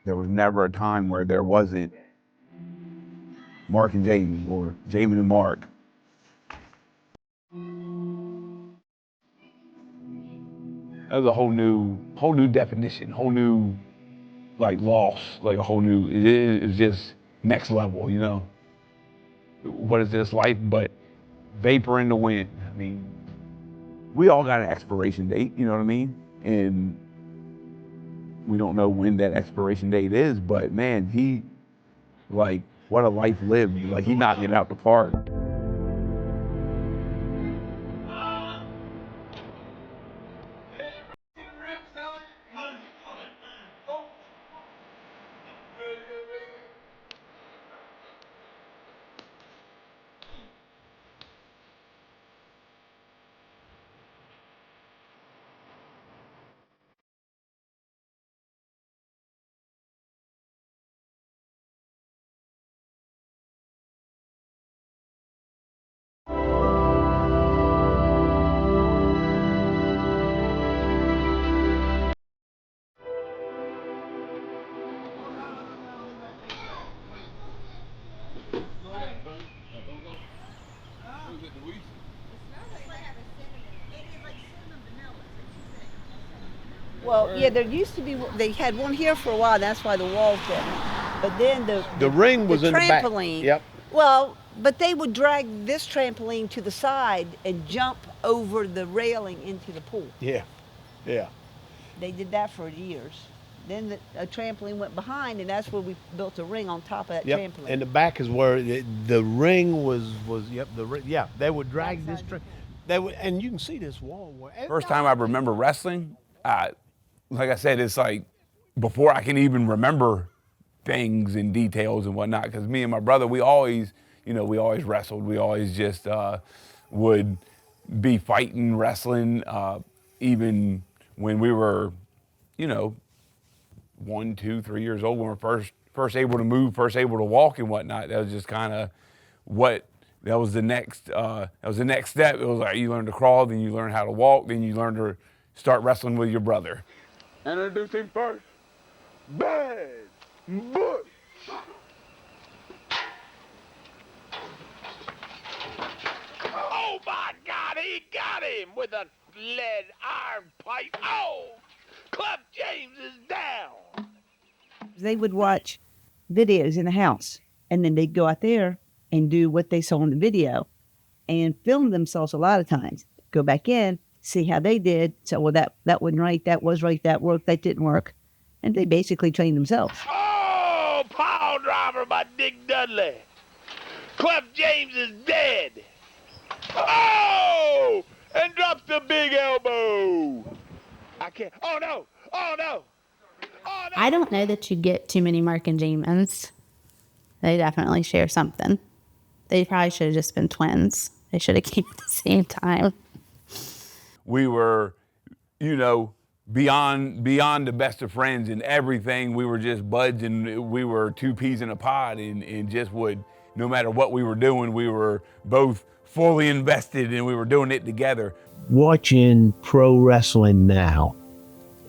There was never a time where there wasn't Mark and Jamin or Jamin and Mark. That was a whole new definition, whole new like loss, like a whole new. It is just next level, you know. What is this life but vapor in the wind? I mean, we all got an expiration date, you know what I mean? And we don't know when that expiration date is, but man, he, like, what a life lived. Like, he knocked it out the park. Well, yeah, there used to be, they had one here for a while, that's why the walls didn't. But then The ring was in the back. trampoline. Yep. Well, but they would drag this trampoline to the side and jump over the railing into the pool. Yeah. They did that for years. Then a trampoline went behind, and that's where we built a ring on top of that Yep. trampoline. And the back is where the ring was. Yep. The ring. Yeah. They would drag this. They would, and you can see this wall. First time I remember wrestling, like I said, it's like before I can even remember things and details and whatnot, because me and my brother, we always wrestled. We always just would be fighting, wrestling, even when we were, 1, 2, 3 years old, when we were first able to move, first able to walk and whatnot. That was just kind of that was the next step. It was like you learn to crawl, then you learn how to walk, then you learn to start wrestling with your brother. Introduce him first, Bad Bush. Oh my God, he got him with a lead iron pipe. Oh, Club James is down. They would watch videos in the house, and then they'd go out there and do what they saw in the video and film themselves a lot of times. Go back in, see how they did. So, well, that wasn't right, that was right, that worked, that didn't work. And they basically trained themselves. Oh, pile driver by Dick Dudley. Club James is dead. Oh, and drops the big elbow. I can't. Oh, no. Oh, no. Oh, no. I don't know that you get too many Mark and Jamins. They definitely share something. They probably should have just been twins. They should have came at the same time. We were, beyond the best of friends and everything. We were just buds, and we were two peas in a pod, and just would, no matter what we were doing, we were both fully invested, and we were doing it together. Watching pro wrestling now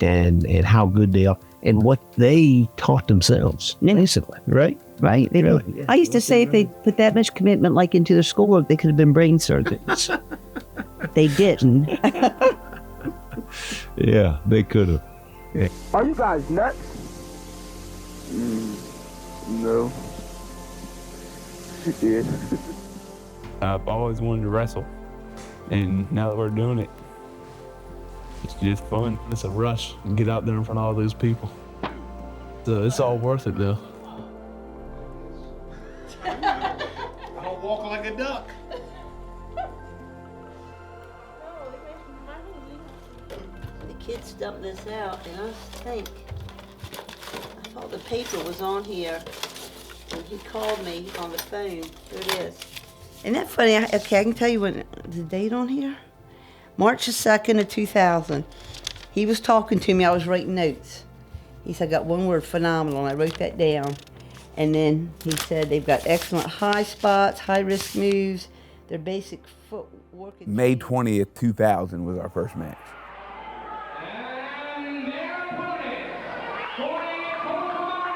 and how good they are and what they taught themselves, basically, right? Right. Really? I used to say if they put that much commitment like into their schoolwork, they could have been brain surgeons. They didn't. Yeah, they could have. Yeah. Are you guys nuts? No. Yeah. I've always wanted to wrestle, and now that we're doing it, it's just fun. It's a rush to get out there in front of all those people. So it's all worth it though. I'll walk like a duck. The kids dumped this out, and I thought the paper was on here, and he called me on the phone. Here it is. Isn't that funny? Okay, I can tell you when the date on here. March the 2nd of 2000. He was talking to me. I was writing notes. He said, I got one word, phenomenal, and I wrote that down. And then he said they've got excellent high spots, high-risk moves. Their basic footwork. May 20th, 2000 was our first match. And their opponent, 44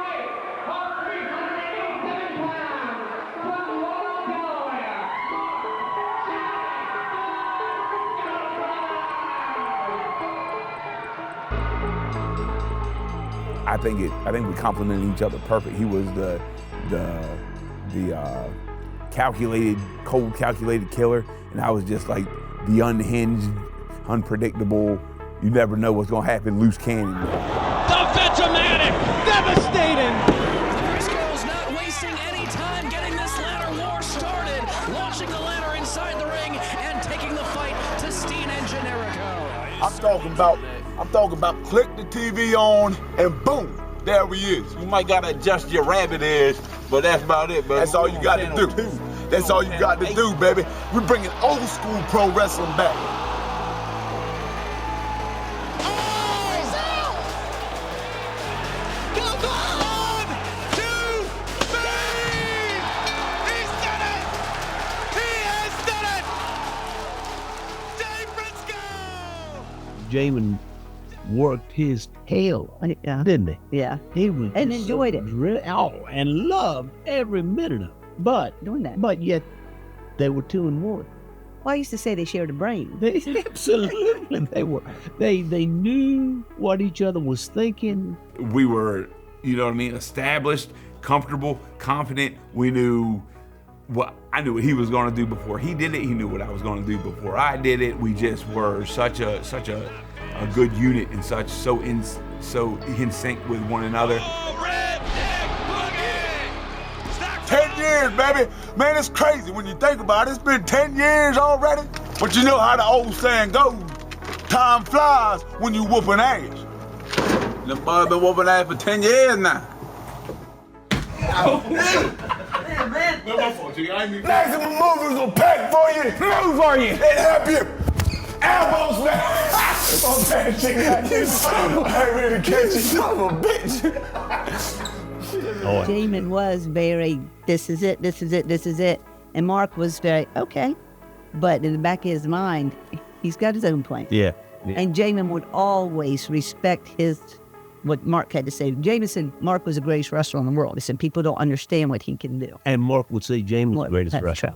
I think we complemented each other perfect. He was the calculated, cold calculated killer, and I was just like the unhinged, unpredictable, you never know what's gonna happen, loose cannon. The Vegematic, devastating! Briscoes not wasting any time getting this ladder war started, launching the ladder inside the ring and taking the fight to Steen and Generico. I'm talking about click the TV on and boom, there he is. You might gotta adjust your rabbit edge, but that's about it, baby. That's all you gotta do. That's all you got to do, baby. We're bringing old school pro wrestling back. Jamin worked his tail off, didn't he? Yeah. He was And enjoyed it. And loved every minute of it. But Doing that. But yet they were 2-1. Well, I used to say they shared a brain. They absolutely they were. They knew what each other was thinking. We were, you know what I mean, established, comfortable, confident. We knew I knew what he was going to do before he did it. He knew what I was going to do before I did it. We just were such a good unit and so in sync with one another. 10 years, baby. Man, it's crazy when you think about it. It's been 10 years already. But you know how the old saying goes. Time flies when you whooping ass. Them boys been whooping ass for 10 years now. Man. No, my fault, G. I ain't mean. Maximum movers will pack for you. Move for you. And help you. Elbows, man. Oh, man, chicken. I ain't ready to catch you, son of a bitch. Jamin was very, this is it, this is it, this is it. And Mark was very, okay. But in the back of his mind, he's got his own plan. Yeah. And Jamin would always respect what Mark had to say. Jamin said Mark was the greatest wrestler in the world. He said people don't understand what he can do. And Mark would say Jamin was the greatest wrestler.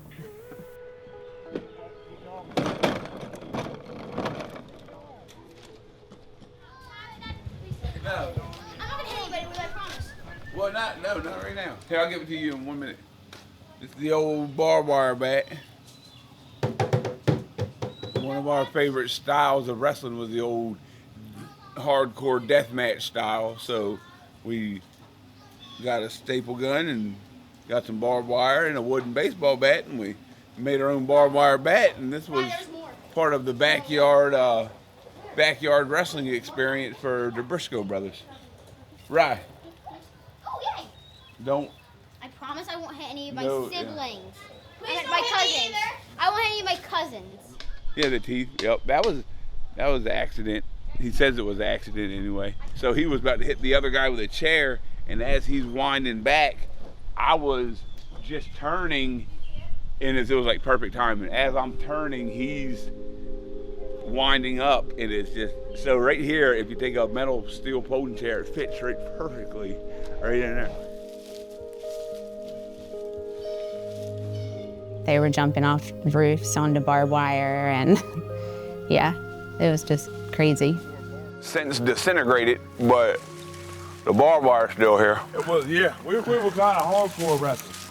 Well, not right now. Here, I'll give it to you in 1 minute. This is the old barbed wire bat. One of our favorite styles of wrestling was the old hardcore deathmatch style. So we got a staple gun and got some barbed wire and a wooden baseball bat, and we made our own barbed wire bat. And this was part of the backyard wrestling experience for the Briscoe brothers. Right. Don't. I promise I won't hit any of my siblings. Yeah. My cousins. I won't hit any of my cousins. Yeah, the teeth. Yep, that was the accident. He says it was an accident anyway. So he was about to hit the other guy with a chair, and as he's winding back, I was just turning, and it was like perfect timing. As I'm turning, he's winding up, and it's just so right here. If you take a metal steel folding chair, it fits right perfectly right in there. They were jumping off roofs onto barbed wire, and yeah, it was just crazy. Sentence disintegrated, but the barbed wire's still here. It was, yeah. We were kind of hardcore wrestlers.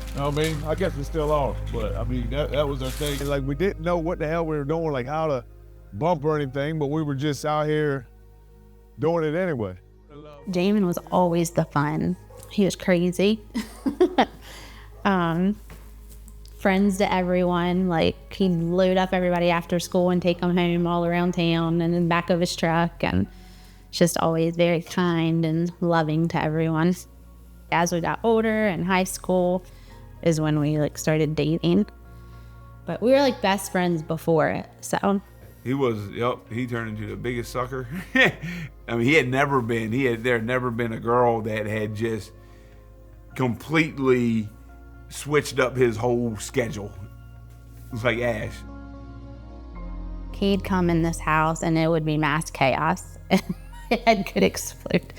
You know what I mean? I guess we still are, but I mean, that was our thing. Like, we didn't know what the hell we were doing, like how to bump or anything, but we were just out here doing it anyway. Jamin was always the fun. He was crazy. Friends to everyone. Like, he'd load up everybody after school and take them home all around town and in the back of his truck, and just always very kind and loving to everyone. As we got older in high school is when we started dating, but we were best friends before it. So he turned into the biggest sucker. I mean, there had never been a girl that had just completely switched up his whole schedule. It was like Ash. He'd come in this house and it would be mass chaos. His head could explode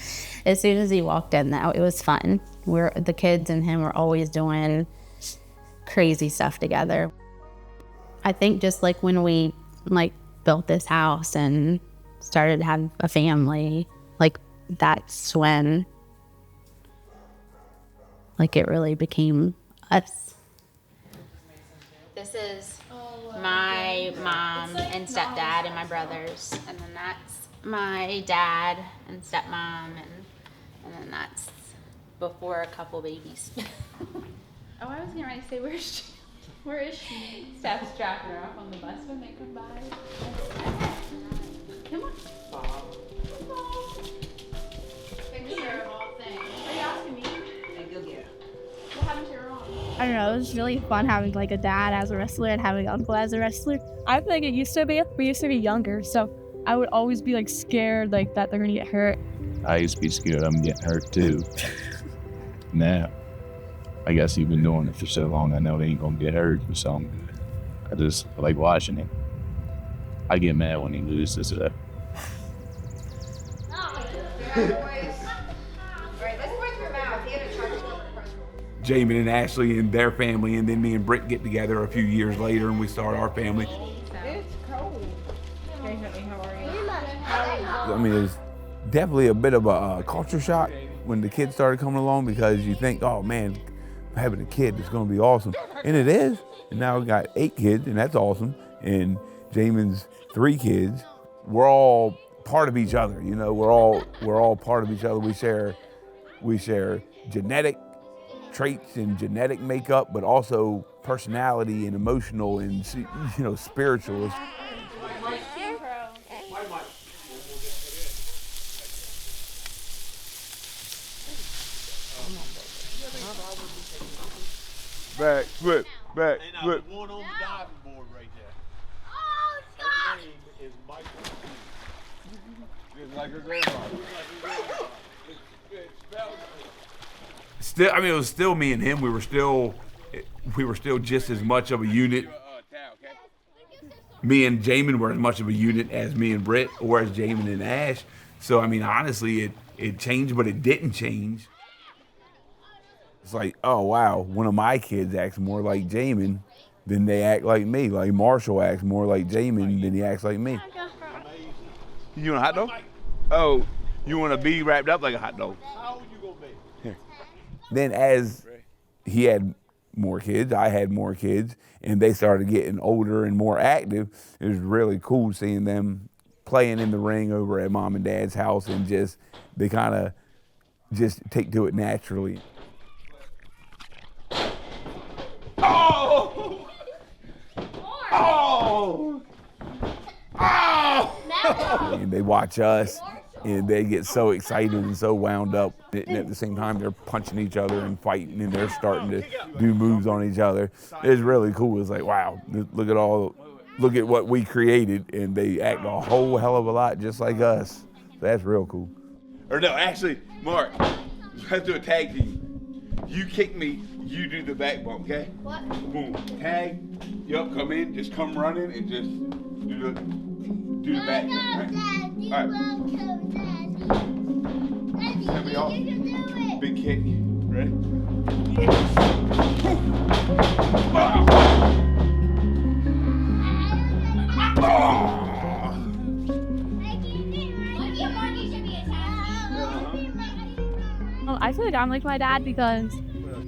as soon as he walked in, though. It was fun. The kids and him were always doing crazy stuff together. I think just when we built this house and started to have a family, that's when like it really became us. This is my mom and stepdad and my brothers, and then that's my dad and stepmom, and then that's before a couple babies. Oh, I was getting ready to say, where is she? Steph's dropping her off on the bus when they come by. Come on. Picture of all things. Are you asking me? Go get her. What happened to your mom? I don't know, it was really fun having like a dad as a wrestler and having an uncle as a wrestler. I feel like we used to be younger, so I would always be like scared like that they're gonna get hurt. I used to be scared I'm getting hurt too. Now, I guess you've been doing it for so long, I know they ain't gonna get hurt, so I'm good. I just like watching him. I get mad when he loses though. Jamin and Ashley and their family, and then me and Britt get together a few years later and we start our family. It's cold. Hey, honey, how are you? I mean, it was definitely a bit of a culture shock when the kids started coming along, because you think, oh man, having a kid is gonna be awesome. And it is. And now we got 8 kids, and that's awesome. And Jamin's 3 kids. We're all part of each other, you know, we're all part of each other. We share genetic traits and genetic makeup, but also personality and emotional and, you know, spiritual. Back flip, back flip. One on the diving board right there. Her name is Michael. Just like her grandfather. Still, I mean, it was still me and him. We were still just as much of a unit. Me and Jamin were as much of a unit as me and Britt, or as Jamin and Ash. So, I mean, honestly, it changed, but it didn't change. It's like, oh, wow, one of my kids acts more like Jamin than they act like me. Like Marshall acts more like Jamin than he acts like me. You want a hot dog? Oh, you want to be wrapped up like a hot dog? How old you gonna be? Here. Then as he had more kids, I had more kids, and they started getting older and more active. It was really cool seeing them playing in the ring over at Mom and Dad's house, and they kind of just take to it naturally. Oh! Oh! Oh! And they watch us, and they get so excited and so wound up. And at the same time, they're punching each other and fighting, and they're starting to do moves on each other. It's really cool. It's like, wow, look at what we created, and they act a whole hell of a lot just like us. That's real cool. Or no, actually, Mark, let's do a tag team. You kick me, you do the back bump, okay? What? Boom, tag. Yup, come in, just come running and just do the back. Right? All right. Daddy, off. Big kick. Ready? I feel like I'm like my dad because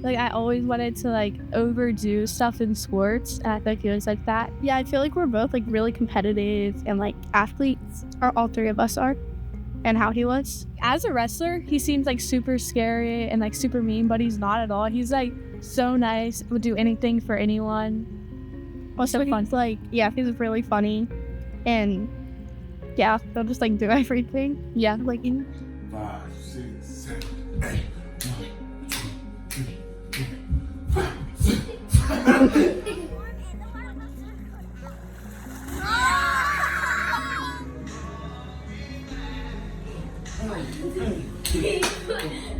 like I always wanted to like overdo stuff in sports, and I feel like he was like that. Yeah, I feel like we're both like really competitive and like athletes, or all 3 of us are, and how he was. As a wrestler, he seems like super scary and like super mean, but he's not at all. He's like so nice, would do anything for anyone. Also fun. Like, yeah, he's really funny, and yeah, they'll just like do everything. Yeah, like 5, 6, 7, 8. 1, 2, 3, 4,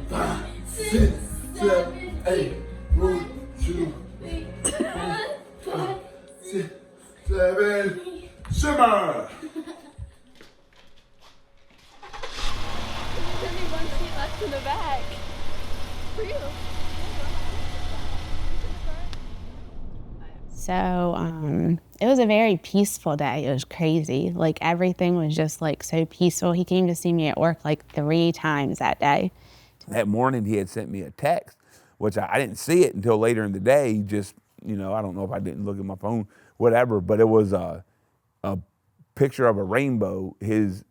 5, 6, 7, 8. 1, 2, 3, 4, 5, 6, 7. Shimmer! There's only 1 seat left in the back. For you. So it was a very peaceful day. It was crazy. Like everything was just like so peaceful. He came to see me at work like 3 times that day. That morning he had sent me a text, which I didn't see it until later in the day. He just, you know, I don't know if I didn't look at my phone, whatever, but it was a picture of a rainbow, his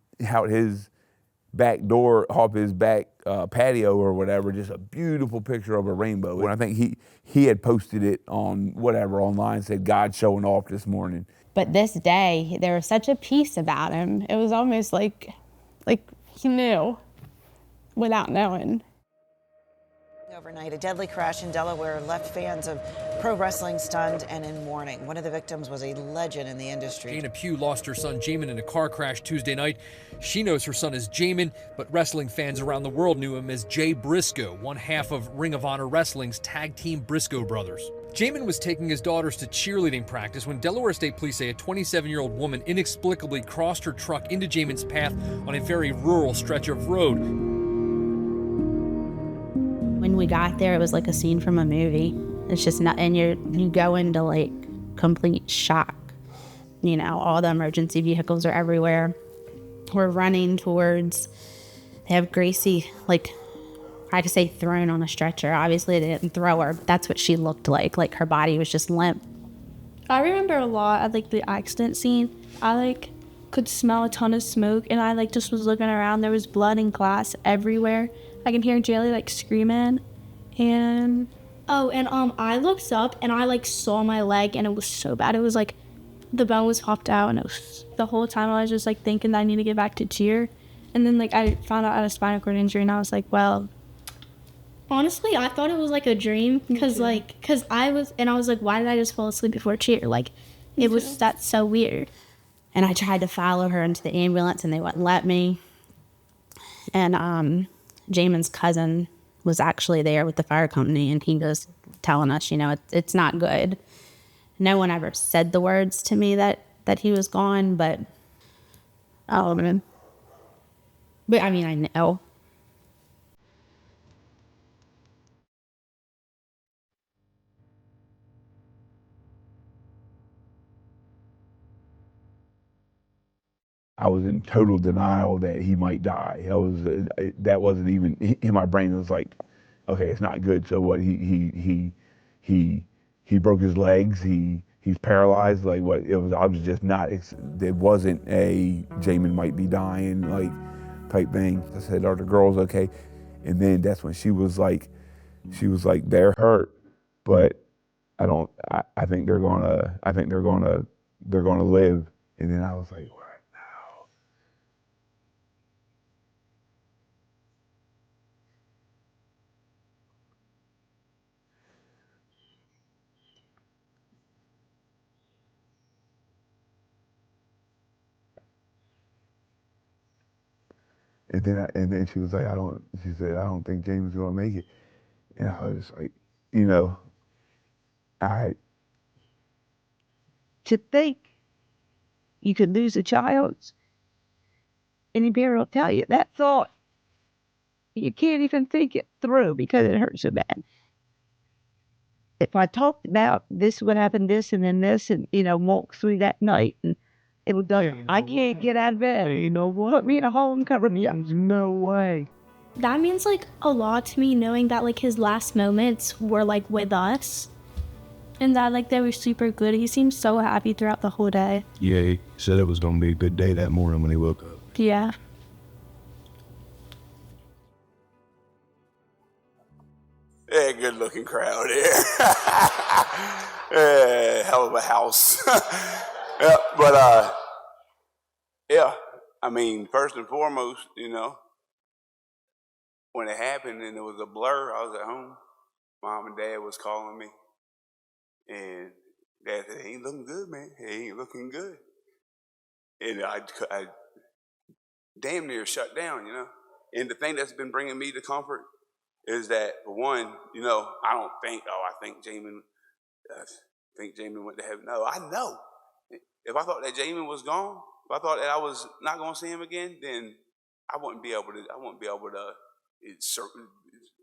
back door, off his back patio or whatever, just a beautiful picture of a rainbow. And I think he had posted it on whatever online, said, "God showing off this morning." But this day, there was such a peace about him. It was almost like he knew without knowing. Overnight, a deadly crash in Delaware left fans of pro wrestling stunned and in mourning. One of the victims was a legend in the industry. Pugh lost her son Jamin in a car crash Tuesday night. She knows her son as Jamin, but wrestling fans around the world knew him as Jay Briscoe, one half of Ring of Honor Wrestling's tag team Briscoe brothers. Jamin was taking his daughters to cheerleading practice when Delaware State Police say a 27-year-old woman inexplicably crossed her truck into Jamin's path on a very rural stretch of road. When we got there, it was like a scene from a movie. It's just not, and you go into like complete shock. You know, all the emergency vehicles are everywhere. We're running towards, they have Gracie, like, I could say thrown on a stretcher. Obviously they didn't throw her, but that's what she looked like her body was just limp. I remember a lot at like the accident scene. I like could smell a ton of smoke, and I like just was looking around. There was blood and glass everywhere. I can hear Jayleigh like screaming, and I looked up and I like saw my leg, and it was so bad. It was like the bone was popped out, and it was, the whole time I was just like thinking that I need to get back to cheer. And then like I found out I had a spinal cord injury, and I was like, well, honestly, I thought it was like a dream because I was like, why did I just fall asleep before cheer? Like that's so weird. And I tried to follow her into the ambulance, and they wouldn't let me. And Jamin's cousin was actually there with the fire company, and he was telling us, you know, it's not good. No one ever said the words to me that he was gone, but I mean, I know. I was in total denial that he might die. That wasn't even in my brain. It was like, okay, it's not good. So what? He broke his legs. He's paralyzed. Like what? It was. I was just not. It wasn't a Jamin might be dying like type thing. I said, are the girls okay? And then that's when she was like, they're hurt, but I think they're gonna live. And then I was like, what? And then she was like, she said, I don't think James is gonna make it. And I was like, you know, to think you could lose a child, any parent will tell you that thought, you can't even think it through because it hurts so bad. If I talked about this would happen, this and then this, and walk through that night, and it would go, I can't get out of bed. Put me in a hole and cover me up. No way. That means like a lot to me, knowing that like his last moments were like with us, and that like they were super good. He seemed so happy throughout the whole day. Yeah, he said it was gonna be a good day that morning when he woke up. Yeah. Yeah, good looking crowd here. Yeah, hell of a house. Yeah, but yeah, I mean, first and foremost, when it happened and it was a blur, I was at home. Mom and Dad was calling me, and Dad said, "He ain't looking good, man. He ain't looking good." And I damn near shut down, And the thing that's been bringing me to comfort is that, for one, I don't think, I think Jamin went to heaven. No, I know. If I thought that Jamin was gone, if I thought that I was not going to see him again, then I wouldn't be able to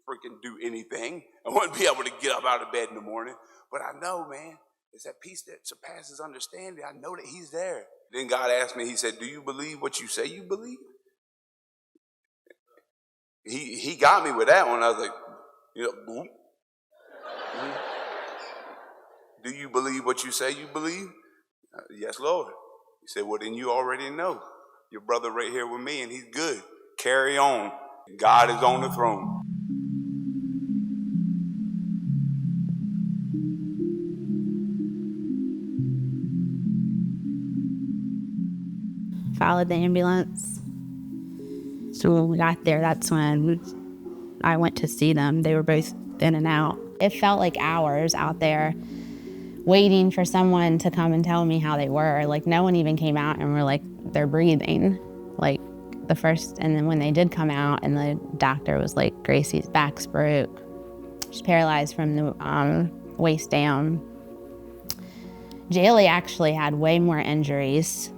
freaking do anything. I wouldn't be able to get up out of bed in the morning. But I know, man, It's that peace that surpasses understanding. I know that he's there. Then God asked me, he said, do you believe what you say you believe? He got me with that one. I was like, boop. Do you believe what you say you believe? Yes, Lord. He said, well, then you already know. Your brother right here with me, and he's good. Carry on. God is on the throne. Followed the ambulance. So when we got there, that's when I went to see them. They were both in and out. It felt like hours out there waiting for someone to come and tell me how they were. Like, no one even came out and were like, they're breathing. Like, the first, and then when they did come out and the doctor was like, Gracie's back's broke. She's paralyzed from the waist down. Jayleigh actually had way more injuries,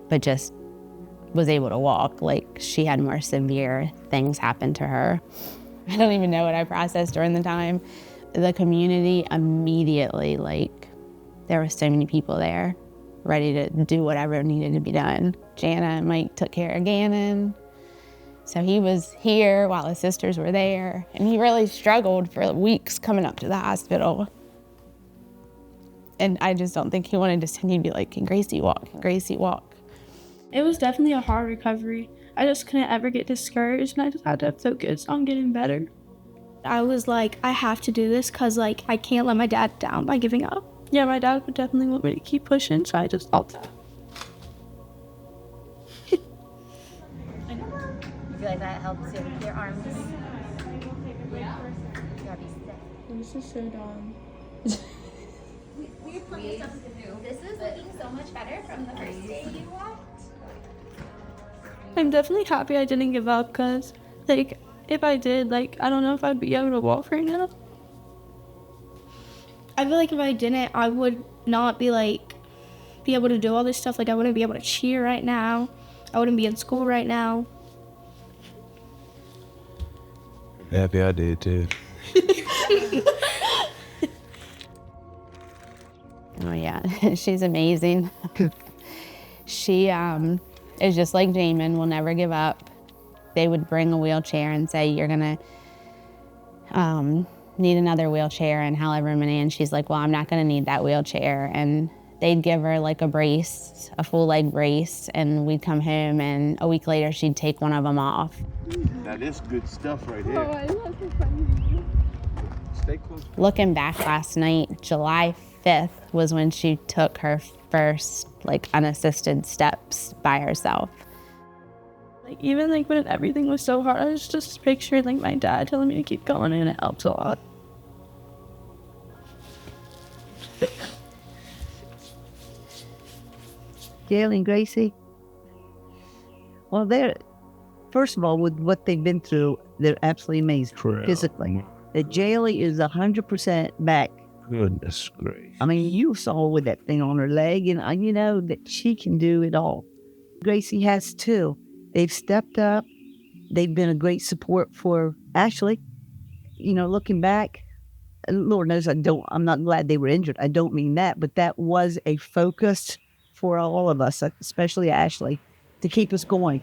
but just was able to walk. Like, she had more severe things happen to her. I don't even know what I processed during the time. The community immediately, like, there were so many people there ready to do whatever needed to be done. Jana and Mike took care of Gannon. So he was here while his sisters were there. And he really struggled for weeks coming up to the hospital. And I just don't think he wanted to send you to be like, can Gracie walk? Can Gracie walk? It was definitely a hard recovery. I just couldn't ever get discouraged, and I just had to focus on getting better. I was like, I have to do this because, like, I can't let my dad down by giving up. Yeah, my dad would definitely want me to keep pushing, so I just thought that. You feel like that helps you with your arms? You gotta be sick. This is so dumb. This is looking so much better from the first day you walked. I'm definitely happy I didn't give up because, like, if I did, like, I don't know if I'd be able to walk right now. I feel like if I didn't, I would not be, like, be able to do all this stuff. Like, I wouldn't be able to cheer right now. I wouldn't be in school right now. Happy I did too. Oh yeah, she's amazing. She is just like Jamin, will never give up. They would bring a wheelchair and say, you're gonna need another wheelchair in however many, and she's like, well, I'm not gonna need that wheelchair. And they'd give her like a brace, a full leg brace, and we'd come home and a week later she'd take one of them off. Now this good stuff right Oh, here. I love her funny. Stay close. Looking back last night, July 5th was when she took her first like unassisted steps by herself. Like, even like when everything was so hard, I was just picturing like my dad telling me to keep going, and it helps a lot. Jayleigh and Gracie. Well, they're, first of all, with what they've been through, they're absolutely amazing physically. That Jayleigh is 100% back. Goodness gracious. I mean, you saw with that thing on her leg, and you know that she can do it all. Gracie has too. They've stepped up. They've been a great support for Ashley. You know, looking back, Lord knows I'm not glad they were injured. I don't mean that, but that was a focus for all of us, especially Ashley, to keep us going.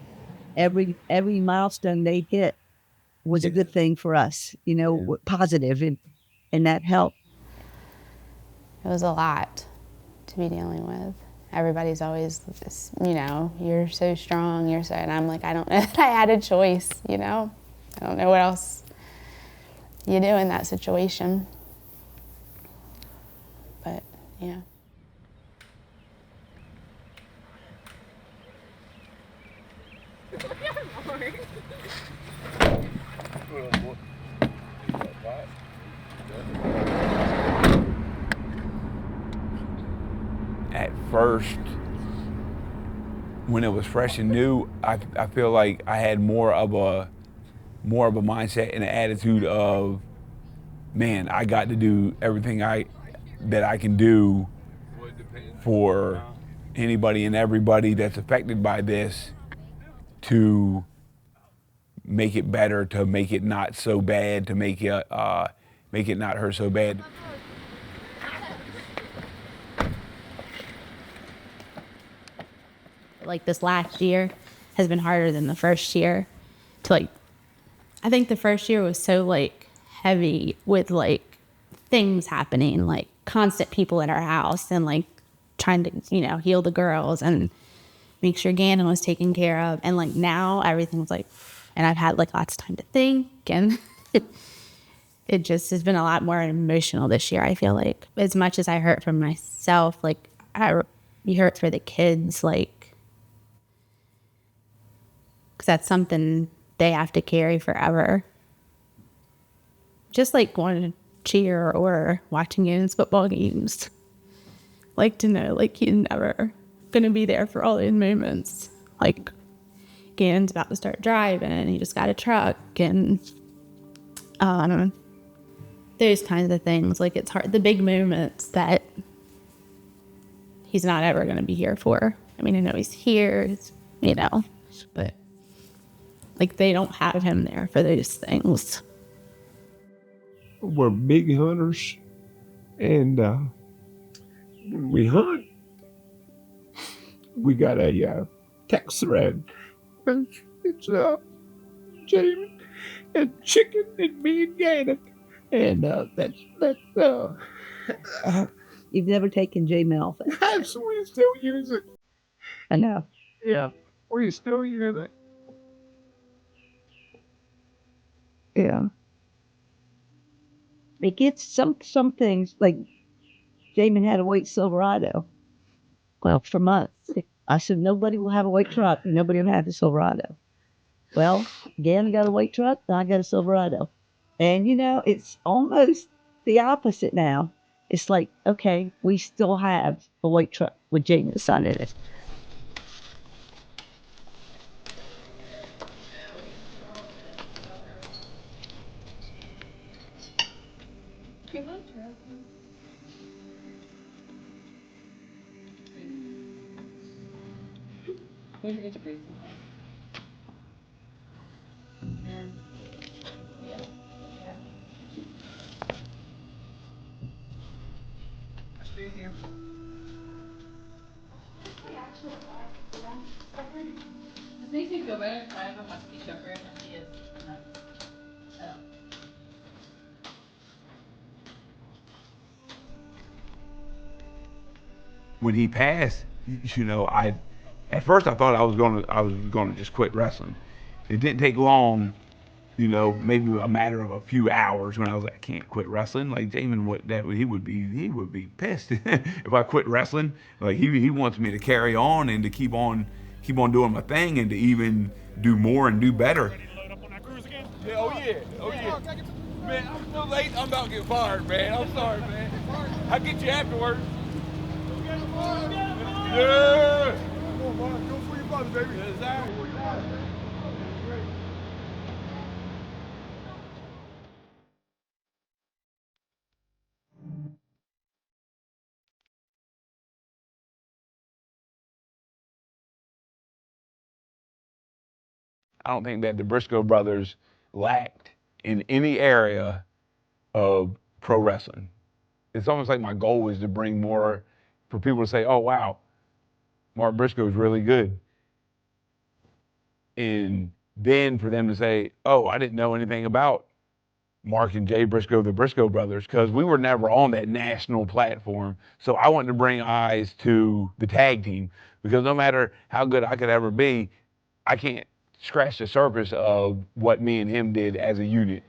Every milestone they hit was a good thing for us, you know, positive, and that helped. It was a lot to be dealing with. Everybody's always, you know, you're so strong, you're so, and I'm like, I don't know that I had a choice, you know? I don't know what else you do in that situation. But, yeah. At first, when it was fresh and new, I feel like I had more of a mindset and an attitude of, man, I got to do everything that I can do for anybody and everybody that's affected by this to make it better, to make it not so bad, to make it not hurt so bad. like this last year has been harder than the first year. To like, I think the first year was so like heavy with like things happening, like constant people at our house and like trying to, you know, heal the girls and make sure Gannon was taken care of. And like now everything's like, and I've had like lots of time to think, and it just has been a lot more emotional this year. I feel like as much as I hurt for myself, like you hurt for the kids, like, because that's something they have to carry forever. Just like going to cheer or watching Gannon's football games, like to know like he's never gonna be there for all those moments. Like Gannon's about to start driving and he just got a truck and those kinds of things. Like it's hard, the big moments that he's not ever gonna be here for. I mean, I know he's here, you know, but like they don't have him there for those things. We're big hunters, and when we hunt, we got a text thread. It's Jamin and Chicken and me and Gannon, and that's You've never taken Jamin off it. We still use it. I know. Yeah, we still use it. Yeah. It gets some things, like Jamin had a white Silverado. Well, for months. I said, nobody will have a white truck, and nobody will have a Silverado. Well, Gannon got a white truck, and I got a Silverado. And, you know, it's almost the opposite now. It's like, okay, we still have a white truck with Jamin's son in it. This makes me feel better. I have a husky shepherd and he is nuts. When he passed, you know, at first I thought I was gonna just quit wrestling. It didn't take long, you know, maybe a matter of a few hours when I was like, I can't quit wrestling. Like Jamin, he would be pissed if I quit wrestling. Like he wants me to carry on and to keep on doing my thing and to even do more and do better. Yeah, oh yeah. Man, I'm so late, I'm about to get fired, man. I'm sorry, man. I'll get you afterwards. Yeah! Come on, Mark. Go for your brother, baby. Yes, I don't think that the Briscoe brothers lacked in any area of pro wrestling. It's almost like my goal is to bring more, for people to say, oh wow, Mark Briscoe is really good. And then for them to say, oh, I didn't know anything about Mark and Jay Briscoe, the Briscoe brothers, because we were never on that national platform. So I wanted to bring eyes to the tag team, because no matter how good I could ever be, I can't scratch the surface of what me and him did as a unit.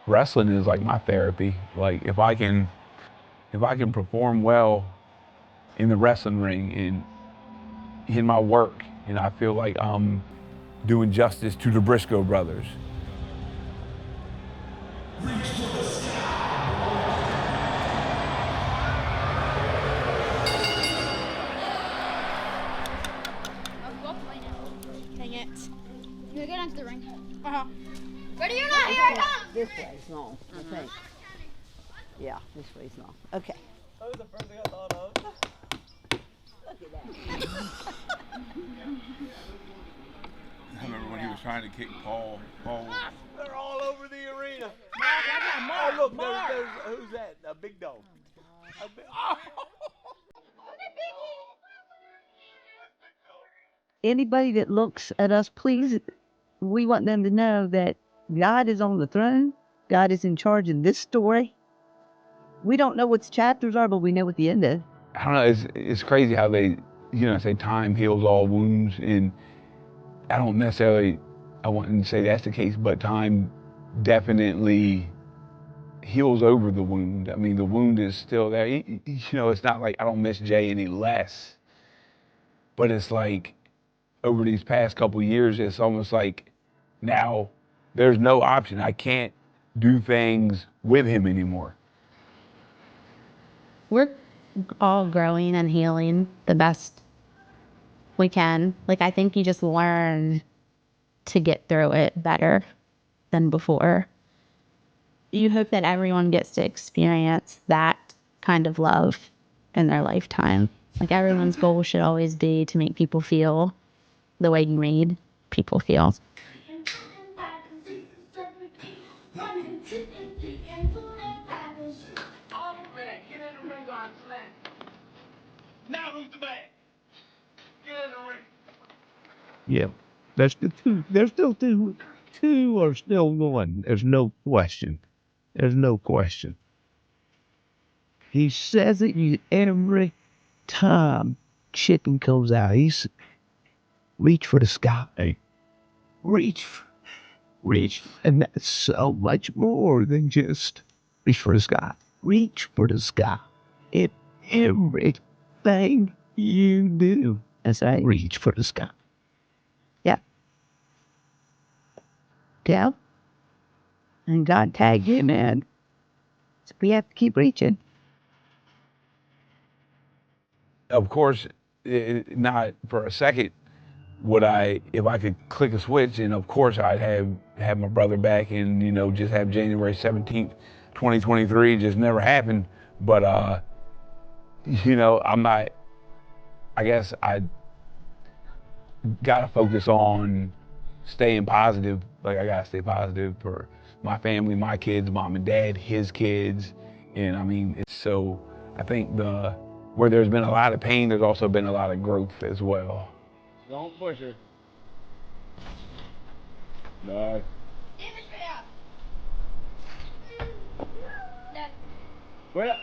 Wrestling is like my therapy. Like if I can perform well in the wrestling ring and in my work, and I feel like I'm doing justice to the Briscoe brothers. Dang it. You gotta go down to the ring. Ready or not, here I come! This way's long, I think. Yeah, this way's long. Okay. That was the first thing I thought of. Look at that. I remember when he was trying to kick Paul. They're all over the arena. Mark, I got Mark. Oh, look, Mark. Who's that? A big dog. Anybody that looks at us, please, we want them to know that God is on the throne. God is in charge in this story. We don't know what the chapters are, but we know what the end is. I don't know, it's crazy how they, say time heals all wounds, and I don't necessarily, I wouldn't say that's the case, but time definitely heals over the wound. I mean, the wound is still there. It's not like I don't miss Jay any less, but it's like over these past couple years, it's almost like now there's no option. I can't do things with him anymore. We're all growing and healing the best we can. Like, I think you just learn to get through it better than before. You hope that everyone gets to experience that kind of love in their lifetime. Like, everyone's goal should always be to make people feel the way you made people feel. Now who's the man? Get in the ring. Yeah, there's still two. Two are still one. There's no question. There's no question. He says it every time chicken comes out. He's reach for the sky. Reach, and that's so much more than just reach for the sky. Reach for the sky. In everything you do. That's right. Reach for the sky. Yeah. Yeah. And God tagged him in. So we have to keep reaching. Of course, not for a second would I, if I could click a switch, and of course I'd have my brother back and, just have January 17th, 2023 just never happened. But, I'm not, I guess I gotta focus on staying positive. Like, I gotta stay positive for my family, my kids, mom and dad, his kids. And I mean, so I think where there's been a lot of pain, there's also been a lot of growth as well. Don't push her. No. Wait up.